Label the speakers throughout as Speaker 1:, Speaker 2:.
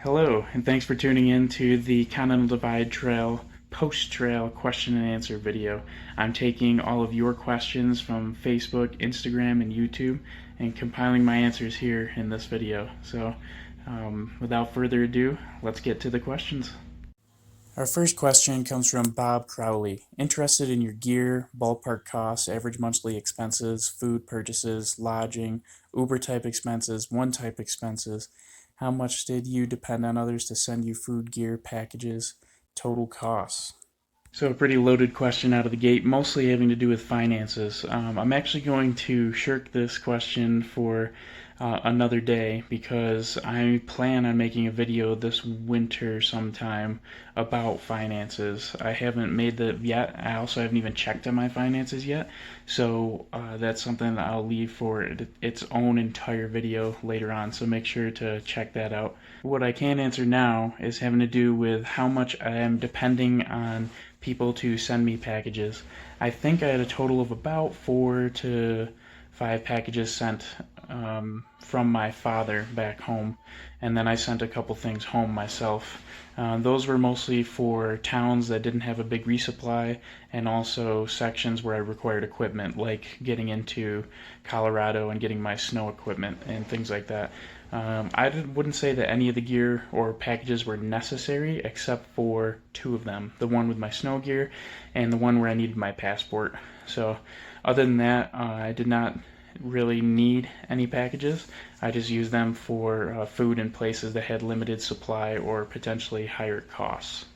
Speaker 1: Hello, and thanks for tuning in to the Continental Divide Trail post-trail question and answer video. I'm taking all of your questions from Facebook, Instagram, and YouTube and compiling my answers here in this video. So without further ado, let's get to the questions. Our first question comes from Bob Crowley. Interested in your gear, ballpark costs, average monthly expenses, food purchases, lodging, Uber type expenses, one type expenses. How much did you depend on others to send you food, gear, packages, total costs? So a pretty loaded question out of the gate, mostly having to do with finances. I'm actually going to shirk this question for another day because I plan on making a video this winter sometime about finances. I haven't made that yet. I also haven't even checked on my finances yet. So that's something that I'll leave for its own entire video later on. So make sure to check that out. What I can answer now is having to do with how much I am depending on people to send me packages. I think I had a total of about 4 to 5 packages sent from my father back home, and then I sent a couple things home myself. Those were mostly for towns that didn't have a big resupply, and also sections where I required equipment, like getting into Colorado and getting my snow equipment and things like that. I wouldn't say that any of the gear or packages were necessary except for 2 of them, the one with my snow gear and the one where I needed my passport. So other than that, I did not really need any packages. I just used them for food in places that had limited supply or potentially higher costs.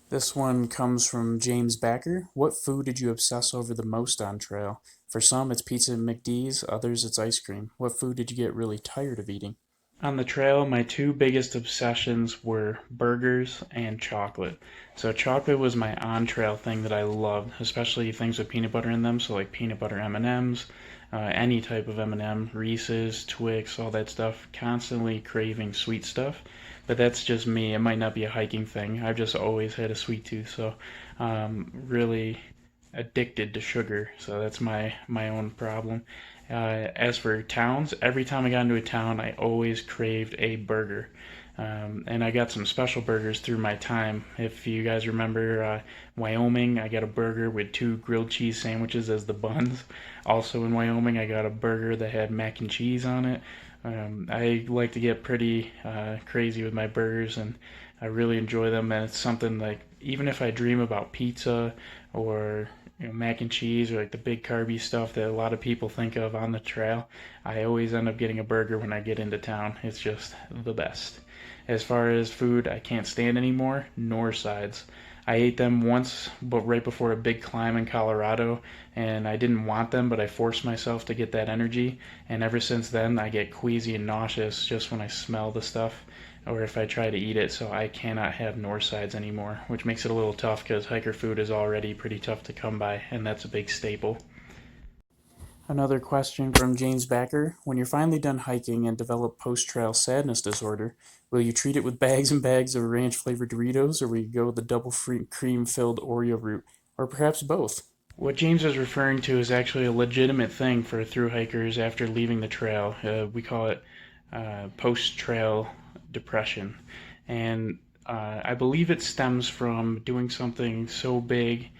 Speaker 1: This one comes from James Backer. What food did you obsess over the most on trail? For some, it's pizza and McD's, others, it's ice cream. What food did you get really tired of eating? On the trail, my 2 biggest obsessions were burgers and chocolate. So chocolate was my on-trail thing that I loved, especially things with peanut butter in them, so like peanut butter M&Ms, any type of M&M, Reese's, Twix, all that stuff, constantly craving sweet stuff. But that's just me. It might not be a hiking thing. I've just always had a sweet tooth, so really addicted to sugar. So that's my own problem. As for towns, every time I got into a town, I always craved a burger. And I got some special burgers through my time. If you guys remember Wyoming, I got a burger with 2 grilled cheese sandwiches as the buns. Also in Wyoming, I got a burger that had mac and cheese on it. I like to get pretty crazy with my burgers, and I really enjoy them. And it's something like, even if I dream about pizza or mac and cheese or like the big carby stuff that a lot of people think of on the trail, I always end up getting a burger when I get into town. It's just the best. As far as food I can't stand anymore, north sides. I ate them once, but right before a big climb in Colorado, and I didn't want them, but I forced myself to get that energy, and ever since then I get queasy and nauseous just when I smell the stuff, or if I try to eat it, so I cannot have north sides anymore, which makes it a little tough because hiker food is already pretty tough to come by, and that's a big staple. Another question from James Backer. When you're finally done hiking and develop post-trail sadness disorder, will you treat it with bags and bags of ranch-flavored Doritos, or will you go with the double cream-filled Oreo route, or perhaps both? What James is referring to is actually a legitimate thing for thru hikers after leaving the trail. We call it post-trail depression. And I believe it stems from doing something so big,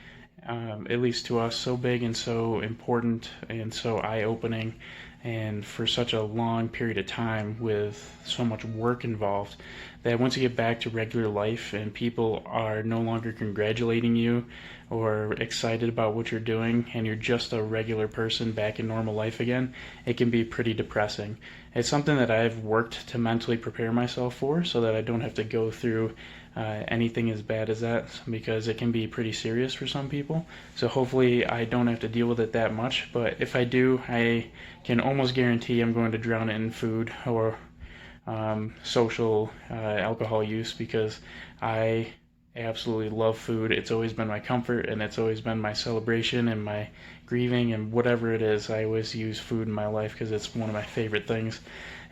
Speaker 1: at least to us, so big and so important and so eye-opening, and for such a long period of time with so much work involved, that once you get back to regular life and people are no longer congratulating you or excited about what you're doing and you're just a regular person back in normal life again, it can be pretty depressing. It's something that I've worked to mentally prepare myself for so that I don't have to go through anything as bad as that, because it can be pretty serious for some people. So hopefully I don't have to deal with it that much, but if I do, I can almost guarantee I'm going to drown it in food or social alcohol use, because I absolutely love food. It's always been my comfort, and it's always been my celebration and my grieving, and whatever it is, I always use food in my life because it's one of my favorite things.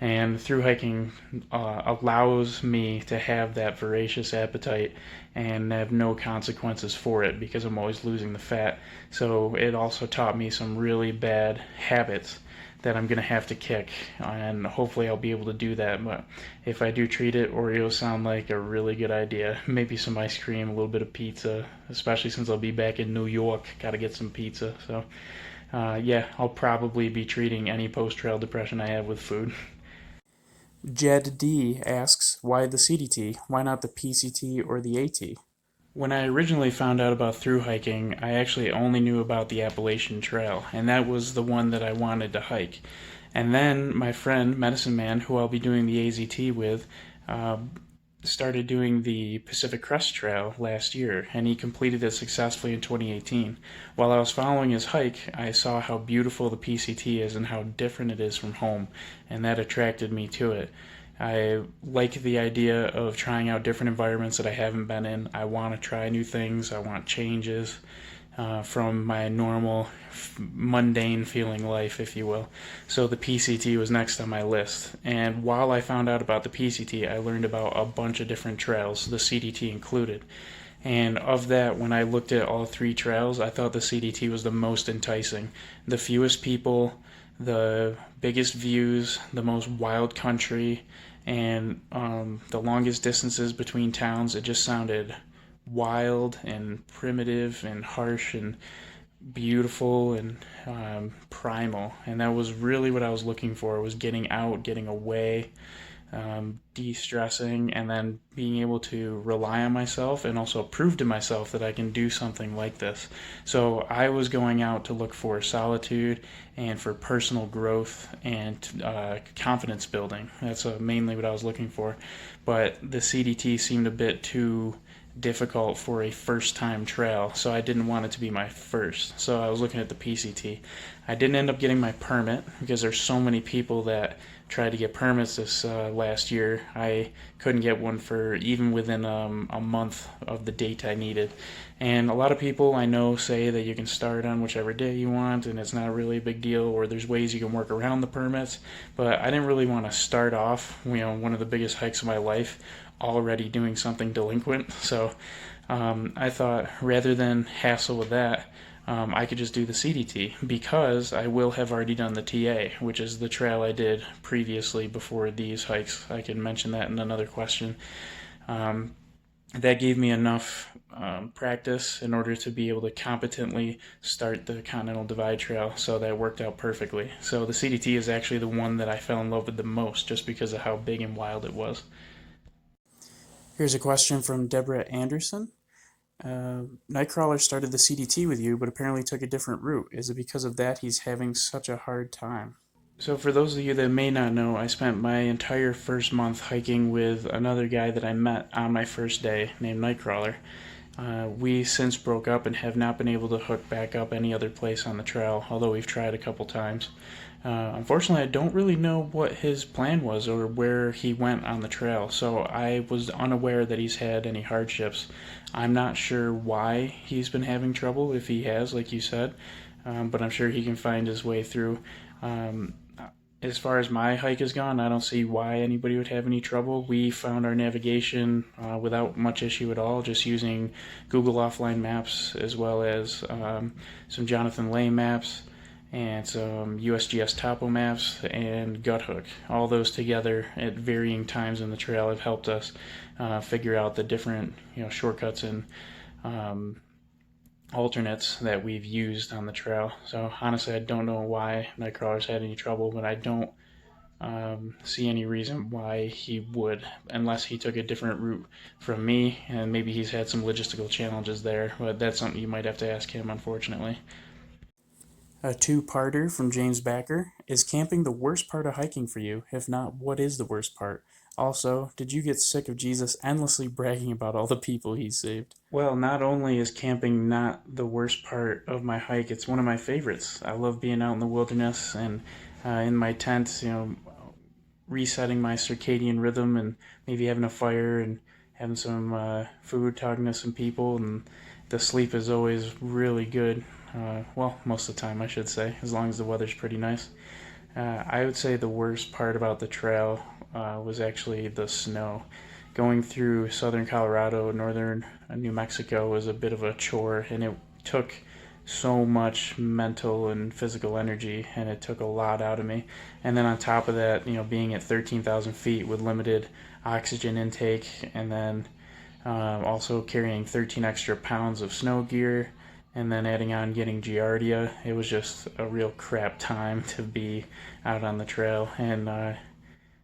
Speaker 1: And through hiking allows me to have that voracious appetite and have no consequences for it because I'm always losing the fat. So it also taught me some really bad habits that I'm gonna have to kick, and hopefully I'll be able to do that. But if I do treat it, Oreos sound like a really good idea. Maybe some ice cream, a little bit of pizza, especially since I'll be back in New York. Gotta get some pizza. So yeah, I'll probably be treating any post-trail depression I have with food. Jed D asks, why the CDT? Why not the PCT or the AT? When I originally found out about thru hiking, I actually only knew about the Appalachian Trail, and that was the one that I wanted to hike. And then my friend, Medicine Man, who I'll be doing the AZT with, uh, started doing the Pacific Crest Trail last year, and he completed it successfully in 2018. While I was following his hike, I saw how beautiful the PCT is and how different it is from home, and that attracted me to it. I like the idea of trying out different environments that I haven't been in. I want to try new things. I want changes from my normal, mundane feeling life, if you will. So the PCT was next on my list. And while I found out about the PCT, I learned about a bunch of different trails, the CDT included. And of that, when I looked at all three trails, I thought the CDT was the most enticing. The fewest people, the biggest views, the most wild country, and the longest distances between towns. It just sounded wild and primitive and harsh and beautiful and primal. And that was really what I was looking for, was getting out, getting away, de-stressing, and then being able to rely on myself and also prove to myself that I can do something like this. So I was going out to look for solitude and for personal growth and confidence building. That's mainly what I was looking for. But the CDT seemed a bit too difficult for a first time trail, so I didn't want it to be my first. So I was looking at the PCT. I didn't end up getting my permit because there's so many people that tried to get permits this last year. I couldn't get one for even within a month of the date I needed. And a lot of people I know say that you can start on whichever day you want and it's not really a big deal, or there's ways you can work around the permits. But I didn't really want to start off, one of the biggest hikes of my life already doing something delinquent. So I thought rather than hassle with that, I could just do the CDT, because I will have already done the TA, which is the trail I did previously before these hikes. I can mention that in another question. That gave me enough practice in order to be able to competently start the Continental Divide Trail, so that worked out perfectly. So the CDT is actually the one that I fell in love with the most, just because of how big and wild it was. Here's a question from Deborah Anderson. Nightcrawler started the CDT with you, but apparently took a different route. Is it because of that he's having such a hard time? So for those of you that may not know, I spent my entire first month hiking with another guy that I met on my first day named Nightcrawler. We since broke up and have not been able to hook back up any other place on the trail, although we've tried a couple times. Unfortunately, I don't really know what his plan was or where he went on the trail, so I was unaware that he's had any hardships. I'm not sure why he's been having trouble, if he has, like you said, but I'm sure he can find his way through. As far as my hike has gone, I don't see why anybody would have any trouble. We found our navigation without much issue at all, just using Google offline maps as well as some Jonathan Lay maps and some USGS topo maps and Guthook. All those together at varying times in the trail have helped us figure out the different shortcuts and alternates that we've used on the trail. So honestly, I don't know why Nightcrawler's had any trouble, but I don't see any reason why he would, unless he took a different route from me, and maybe he's had some logistical challenges there, but that's something you might have to ask him, unfortunately. A two-parter from James Backer. Is camping the worst part of hiking for you? If not, what is the worst part? Also, did you get sick of Jesus endlessly bragging about all the people he saved? Well, not only is camping not the worst part of my hike, it's one of my favorites. I love being out in the wilderness and in my tent, resetting my circadian rhythm and maybe having a fire and having some food, talking to some people, and the sleep is always really good. Well, most of the time, I should say, as long as the weather's pretty nice. I would say the worst part about the trail was actually the snow. Going through southern Colorado, northern New Mexico was a bit of a chore, and it took so much mental and physical energy, and it took a lot out of me. And then on top of that, being at 13,000 feet with limited oxygen intake, and then also carrying 13 extra pounds of snow gear, and then adding on getting giardia, it was just a real crap time to be out on the trail. And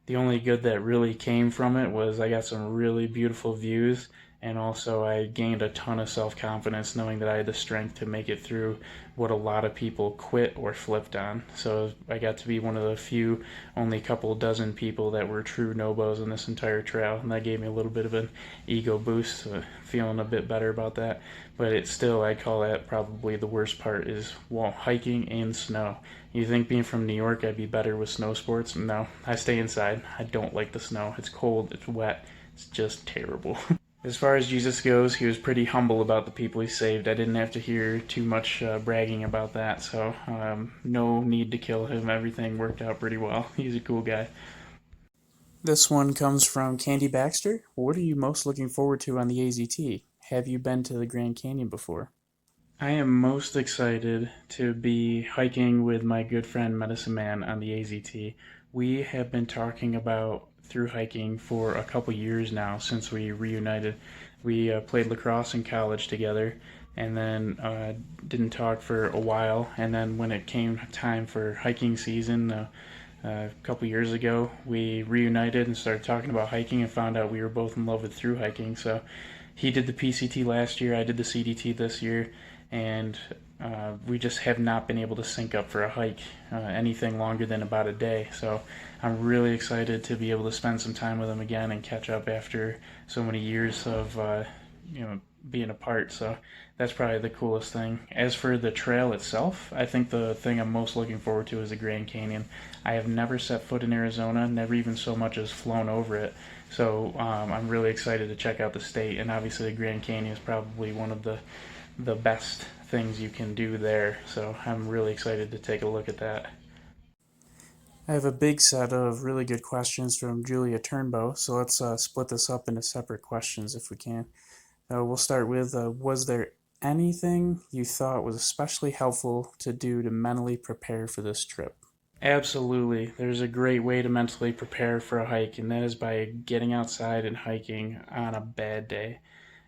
Speaker 1: the only good that really came from it was I got some really beautiful views, and also I gained a ton of self-confidence knowing that I had the strength to make it through what a lot of people quit or flipped on. So I got to be one of the few, only couple dozen people that were true nobos on this entire trail, and that gave me a little bit of an ego boost, so feeling a bit better about that. But it's still, I call that probably the worst part, is hiking in snow. You think being from New York I'd be better with snow sports? No, I stay inside. I don't like the snow. It's cold, it's wet, it's just terrible. As far as Jesus goes, he was pretty humble about the people he saved. I didn't have to hear too much bragging about that, so no need to kill him. Everything worked out pretty well. He's a cool guy. This one comes from Candy Baxter. What are you most looking forward to on the AZT? Have you been to the Grand Canyon before? I am most excited to be hiking with my good friend Medicine Man on the AZT. We have been talking about through hiking for a couple years now since we reunited. We played lacrosse in college together, and then didn't talk for a while. And then when it came time for hiking season a couple years ago, we reunited and started talking about hiking and found out we were both in love with through hiking. So he did the PCT last year, I did the CDT this year, and we just have not been able to sync up for a hike anything longer than about a day. So I'm really excited to be able to spend some time with him again and catch up after so many years of being apart. So that's probably the coolest thing. As for the trail itself, I think the thing I'm most looking forward to is the Grand Canyon. I have never set foot in Arizona, never even so much as flown over it. So I'm really excited to check out the state, and obviously the Grand Canyon is probably one of the best things you can do there. So I'm really excited to take a look at that. I have a big set of really good questions from Julia Turnbow, so let's split this up into separate questions if we can. We'll start with, was there anything you thought was especially helpful to do to mentally prepare for this trip? Absolutely. There's a great way to mentally prepare for a hike, and that is by getting outside and hiking on a bad day.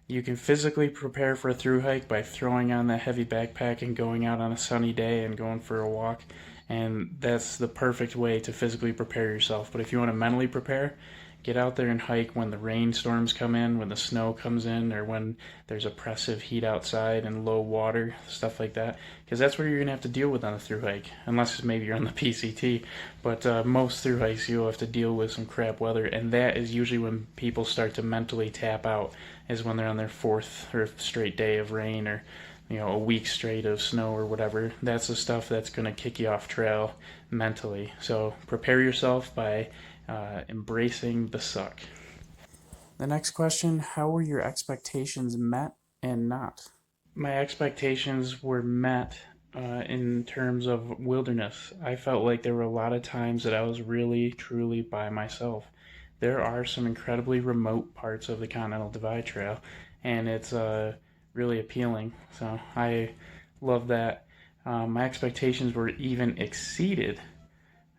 Speaker 1: You can physically prepare for a through hike by throwing on that heavy backpack and going out on a sunny day and going for a walk, and that's the perfect way to physically prepare yourself. But if you want to mentally prepare, get out there and hike when the rainstorms come in, when the snow comes in, or when there's oppressive heat outside and low water, stuff like that, because that's what you're going to have to deal with on a through hike, unless maybe you're on the PCT. But most through hikes, you'll have to deal with some crap weather, and that is usually when people start to mentally tap out, is when they're on their fourth or straight day of rain, or a week straight of snow or whatever. That's the stuff that's going to kick you off trail mentally. So prepare yourself by embracing the suck. The next question, how were your expectations met and not? My expectations were met in terms of wilderness. I felt like there were a lot of times that I was really, truly by myself. There are some incredibly remote parts of the Continental Divide Trail, and it's really appealing. So I love that. My expectations were even exceeded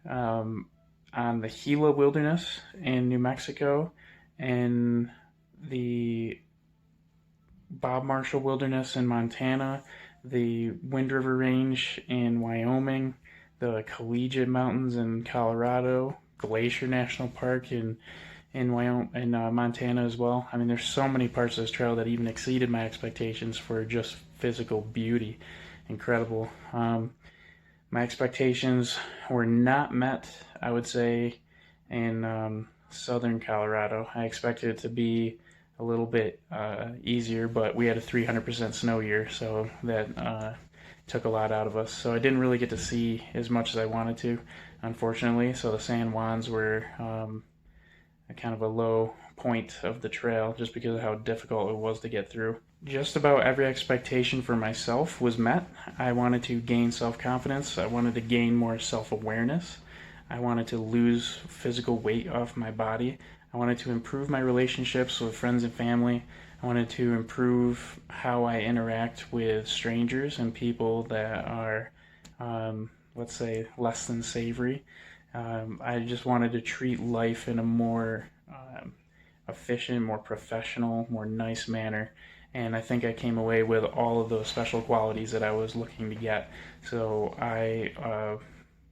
Speaker 1: on the Gila Wilderness in New Mexico, and the Bob Marshall Wilderness in Montana, the Wind River Range in Wyoming, the Collegiate Mountains in Colorado, Glacier National Park in Wyoming and Montana as well. I mean, there's so many parts of this trail that even exceeded my expectations for just physical beauty. Incredible. My expectations were not met, I would say, in southern Colorado. I expected it to be a little bit easier, but we had a 300% snow year, so that took a lot out of us. So I didn't really get to see as much as I wanted to, unfortunately. So the San Juans were a kind of a low point of the trail just because of how difficult it was to get through. Just about every expectation for myself was met. I wanted to gain self-confidence. I wanted to gain more self-awareness. I wanted to lose physical weight off my body. I wanted to improve my relationships with friends and family. I wanted to improve how I interact with strangers and people that are, let's say, less than savory. I just wanted to treat life in a more efficient, more professional, more nice manner. And I think I came away with all of those special qualities that I was looking to get. So I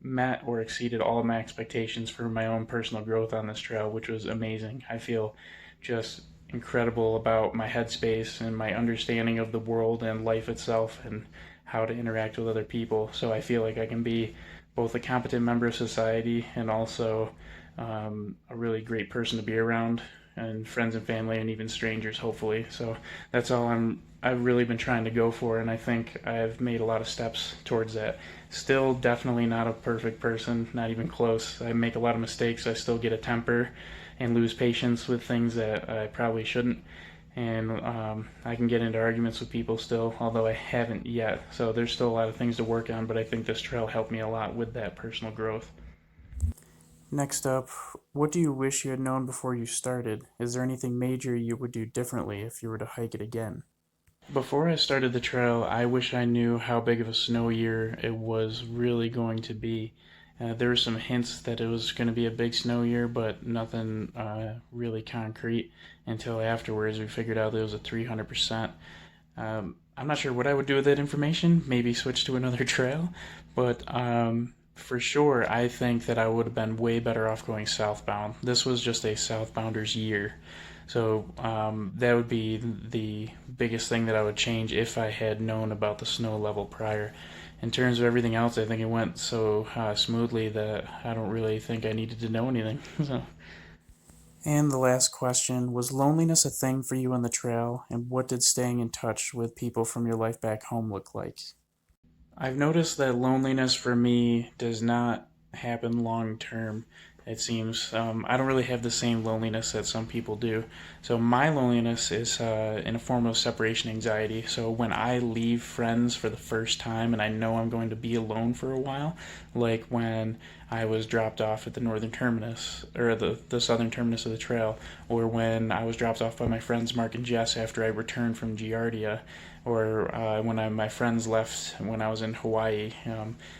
Speaker 1: met or exceeded all of my expectations for my own personal growth on this trail, which was amazing. I feel just incredible about my headspace and my understanding of the world and life itself and how to interact with other people. So I feel like I can be both a competent member of society and also a really great person to be around, and friends and family and even strangers, hopefully. So that's all I've really been trying to go for, and I think I've made a lot of steps towards that. Still definitely not a perfect person, not even close. I make a lot of mistakes. I still get a temper and lose patience with things that I probably shouldn't. And I can get into arguments with people still, although I haven't yet. So there's still a lot of things to work on, but I think this trail helped me a lot with that personal growth. Next up, what do you wish you had known before you started? Is there anything major you would do differently if you were to hike it again? Before I started the trail, I wish I knew how big of a snow year it was really going to be. There were some hints that it was going to be a big snow year, but nothing really concrete until afterwards we figured out that it was a 300%. I'm not sure what I would do with that information, maybe switch to another trail, but for sure, I think that I would have been way better off going southbound. This was just a southbounder's year. So that would be the biggest thing that I would change if I had known about the snow level prior. In terms of everything else, I think it went so smoothly that I don't really think I needed to know anything. So. And the last question, was loneliness a thing for you on the trail, and what did staying in touch with people from your life back home look like? I've noticed that loneliness for me does not happen long term, it seems. I don't really have the same loneliness that some people do. So, my loneliness is in a form of separation anxiety. So, when I leave friends for the first time and I know I'm going to be alone for a while, like when I was dropped off at the northern terminus, or the southern terminus of the trail, or when I was dropped off by my friends Mark and Jess after I returned from Giardia, or when my friends left when I was in Hawaii,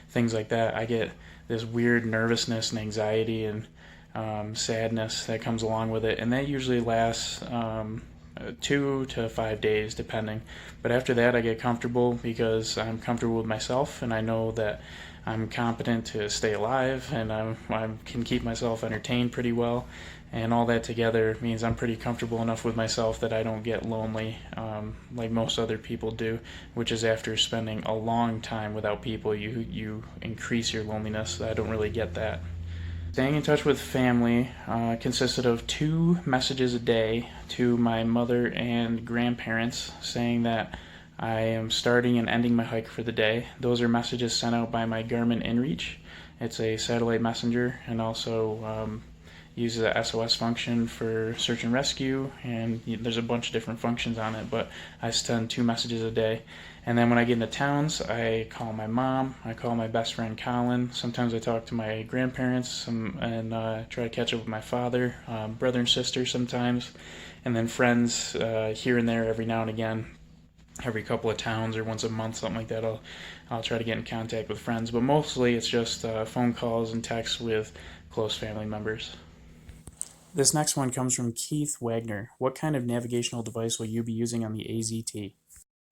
Speaker 1: things like that. I get this weird nervousness and anxiety and sadness that comes along with it, and that usually lasts 2 to 5 days, depending. But after that, I get comfortable because I'm comfortable with myself, and I know that I'm competent to stay alive, and I can keep myself entertained pretty well. And all that together means I'm pretty comfortable enough with myself that I don't get lonely like most other people do, which is after spending a long time without people, you increase your loneliness. I don't really get that. Staying in touch with family consisted of 2 messages a day to my mother and grandparents saying that I am starting and ending my hike for the day. Those are messages sent out by my Garmin InReach. It's a satellite messenger, and also uses a SOS function for search and rescue, and there's a bunch of different functions on it, but I send 2 messages a day. And then when I get into towns, I call my mom, I call my best friend Colin, sometimes I talk to my grandparents, and try to catch up with my father, brother and sister sometimes, and then friends here and there every now and again. Every couple of towns or once a month, something like that, I'll try to get in contact with friends, but mostly it's just phone calls and texts with close family members. This next one comes from Keith Wagner. What kind of navigational device will you be using on the AZT?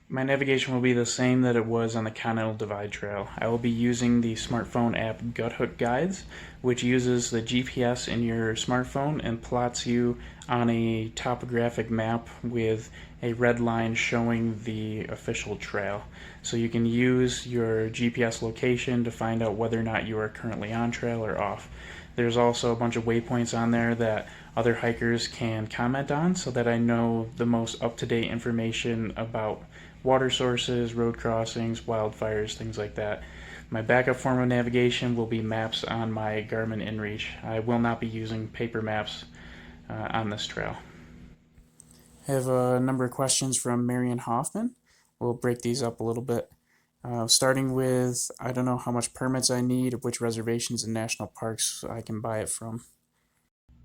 Speaker 1: My navigation will be the same that it was on the Continental Divide Trail. I will be using the smartphone app Guthook Guides, which uses the GPS in your smartphone and plots you on a topographic map with a red line showing the official trail. So you can use your GPS location to find out whether or not you are currently on trail or off. There's also a bunch of waypoints on there that other hikers can comment on so that I know the most up-to-date information about water sources, road crossings, wildfires, things like that. My backup form of navigation will be maps on my Garmin InReach. I will not be using paper maps on this trail. I have a number of questions from Marion Hoffman. We'll break these up a little bit. Starting with, I don't know how much permits I need or which reservations and national parks I can buy it from.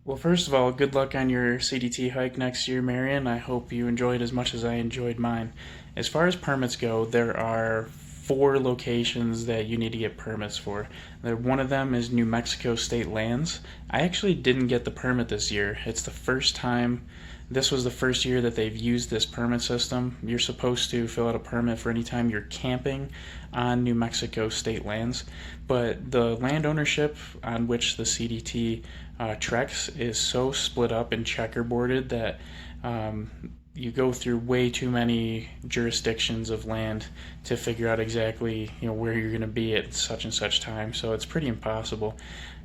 Speaker 1: Well, first of all, good luck on your CDT hike next year, Marion. I hope you enjoyed as much as I enjoyed mine. As far as permits go, there are four locations that you need to get permits for. One of them is New Mexico state lands. I actually didn't get the permit this year. It's the first time. This was the first year that they've used this permit system. You're supposed to fill out a permit for any time you're camping on New Mexico state lands, but the land ownership on which the CDT treks is so split up and checkerboarded that um, you go through way too many jurisdictions of land to figure out exactly where you're going to be at such and such time. So it's pretty impossible.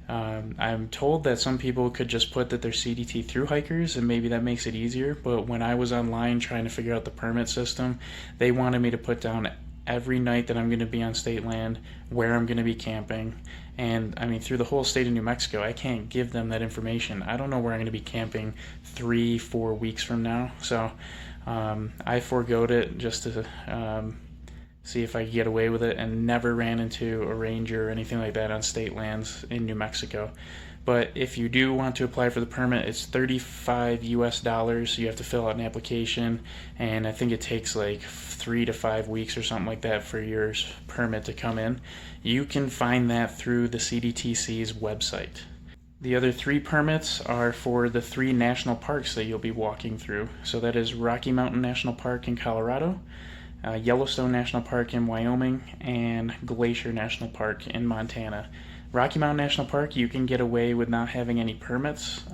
Speaker 1: I'm told that some people could just put that they're CDT through hikers, and maybe that makes it easier. But when I was online trying to figure out the permit system, they wanted me to put down every night that I'm going to be on state land, where I'm going to be camping. And I mean, through the whole state of New Mexico, I can't give them that information. I don't know where I'm going to be camping 3-4 weeks from now. So I foregoed it just to see if I could get away with it, and never ran into a ranger or anything like that on state lands in New Mexico. But if you do want to apply for the permit, it's $35 US. You have to fill out an application, and I think it takes like 3 to 5 weeks or something like that for your permit to come in. You can find that through the CDTC's website. The other three permits are for the three national parks that you'll be walking through. So that is Rocky Mountain National Park in Colorado, Yellowstone National Park in Wyoming, and Glacier National Park in Montana. Rocky Mountain National Park, you can get away with not having any permits,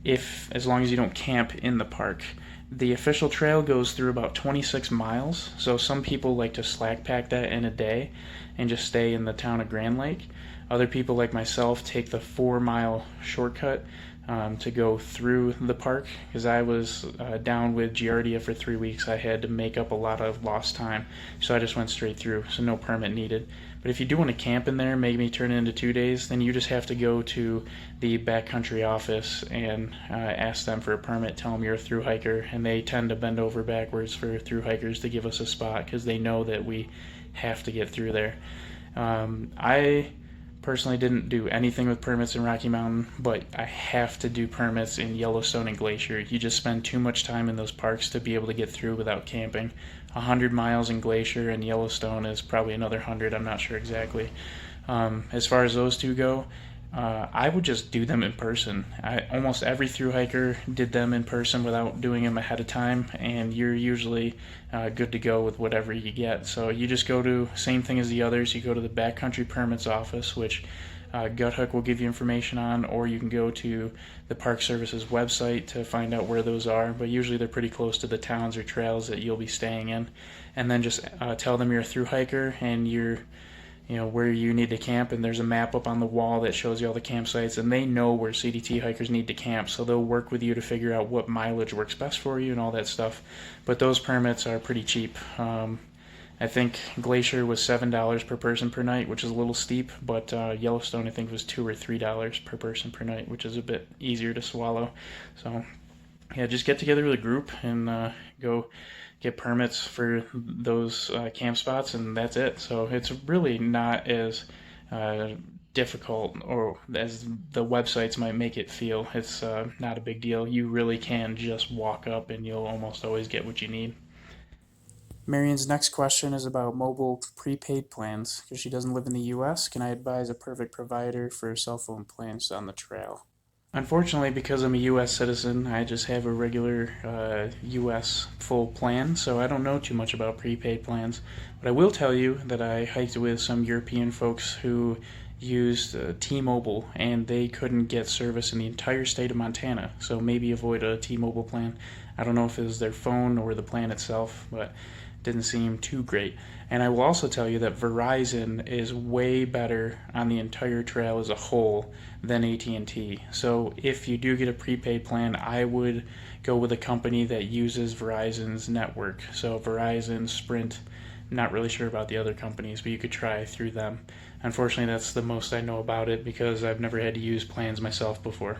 Speaker 1: if as long as you don't camp in the park. The official trail goes through about 26 miles, so some people like to slack pack that in a day and just stay in the town of Grand Lake. Other people, like myself, take the 4 mile shortcut to go through the park. Because I was down with Giardia for 3 weeks, I had to make up a lot of lost time, so I just went straight through, so no permit needed. But if you do want to camp in there, maybe turn it into 2 days, then you just have to go to the backcountry office and ask them for a permit. Tell them you're a thru hiker, and they tend to bend over backwards for thru hikers to give us a spot because they know that we have to get through there. I personally didn't do anything with permits in Rocky Mountain, but I have to do permits in Yellowstone and Glacier. You just spend too much time in those parks to be able to get through without camping. 100 miles in Glacier, and Yellowstone is probably another 100. I'm not sure exactly. As far as those two go, I would just do them in person. Almost every thru hiker did them in person without doing them ahead of time, and you're usually good to go with whatever you get. So you just go to, same thing as the others, you go to the backcountry permits office, which GutHook will give you information on, or you can go to the Park Service's website to find out where those are, but usually they're pretty close to the towns or trails that you'll be staying in. And then just tell them you're a thru hiker and you're where you need to camp, and there's a map up on the wall that shows you all the campsites, and they know where CDT hikers need to camp, so they'll work with you to figure out what mileage works best for you and all that stuff. But those permits are pretty cheap. I think Glacier was $7 per person per night, which is a little steep, but Yellowstone I think was $2 or $3 per person per night, which is a bit easier to swallow. So yeah, just get together with a group and go get permits for those camp spots, and that's it. So it's really not as difficult or as the websites might make it feel. It's not a big deal. You really can just walk up and you'll almost always get what you need. Marion's next question is about mobile prepaid plans. Because she doesn't live in the US, can I advise a perfect provider for cell phone plans on the trail? Unfortunately, because I'm a US citizen, I just have a regular US full plan, so I don't know too much about prepaid plans. But I will tell you that I hiked with some European folks who used T-Mobile, and they couldn't get service in the entire state of Montana, so maybe avoid a T-Mobile plan. I don't know if it was their phone or the plan itself, but didn't seem too great. And I will also tell you that Verizon is way better on the entire trail as a whole than AT&T. So if you do get a prepaid plan, I would go with a company that uses Verizon's network. So Verizon, Sprint, not really sure about the other companies, but you could try through them. Unfortunately, that's the most I know about it because I've never had to use plans myself before.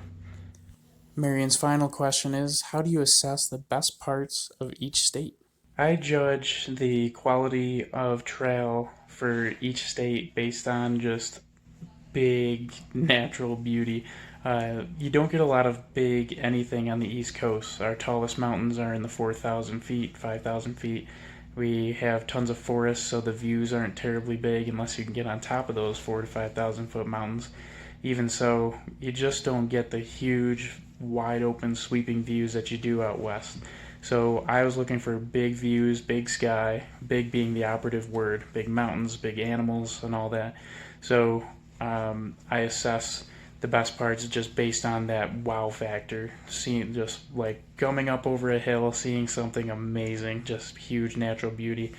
Speaker 1: Marion's final question is, how do you assess the best parts of each state? I judge the quality of trail for each state based on just big natural beauty. You don't get a lot of big anything on the East Coast. Our tallest mountains are in the 4,000 feet, 5,000 feet. We have tons of forests, so the views aren't terribly big unless you can get on top of those 4 to 5,000 foot mountains. Even so, you just don't get the huge, wide open, sweeping views that you do out west. So I was looking for big views, big sky, big being the operative word, big mountains, big animals, and all that. So I assess the best parts just based on that wow factor. Seeing just like coming up over a hill, seeing something amazing, just huge natural beauty.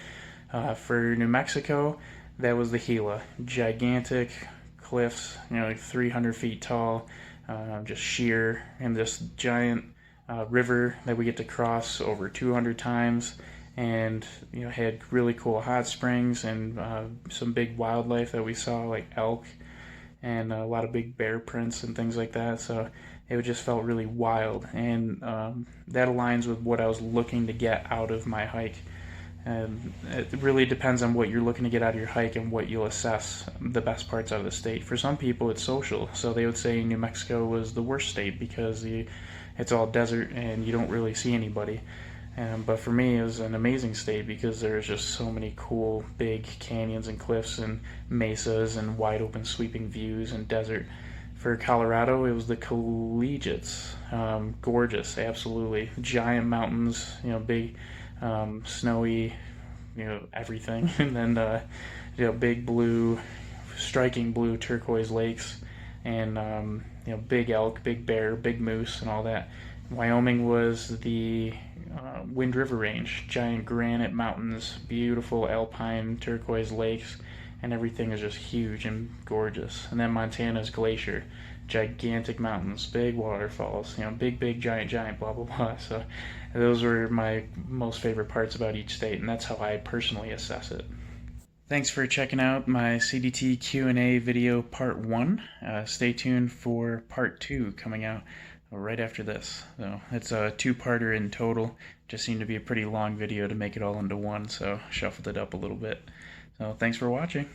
Speaker 1: For New Mexico, that was the Gila, gigantic cliffs, like 300 feet tall, just sheer, and this giant river that we get to cross over 200 times, and had really cool hot springs and some big wildlife that we saw like elk and a lot of big bear prints and things like that. So it just felt really wild, and that aligns with what I was looking to get out of my hike. And it really depends on what you're looking to get out of your hike and what you'll assess the best parts out of the state. For some people, it's social, so they would say New Mexico was the worst state because it's all desert and you don't really see anybody. But for me, it was an amazing state because there's just so many cool big canyons and cliffs and mesas and wide open sweeping views and desert. For Colorado, it was the Collegiates. Gorgeous, absolutely. Giant mountains, big, snowy, everything. And then, big blue, striking blue turquoise lakes, and, big elk, big bear, big moose, and all that. Wyoming was the Wind River Range, giant granite mountains, beautiful alpine turquoise lakes, and everything is just huge and gorgeous. And then Montana's Glacier, gigantic mountains, big waterfalls, big, giant, blah, blah, blah. So those were my most favorite parts about each state, and that's how I personally assess it. Thanks for checking out my CDT Q&A video part 1. Stay tuned for part 2 coming out right after this. So it's a 2-parter in total. Just seemed to be a pretty long video to make it all into one, so shuffled it up a little bit. So thanks for watching.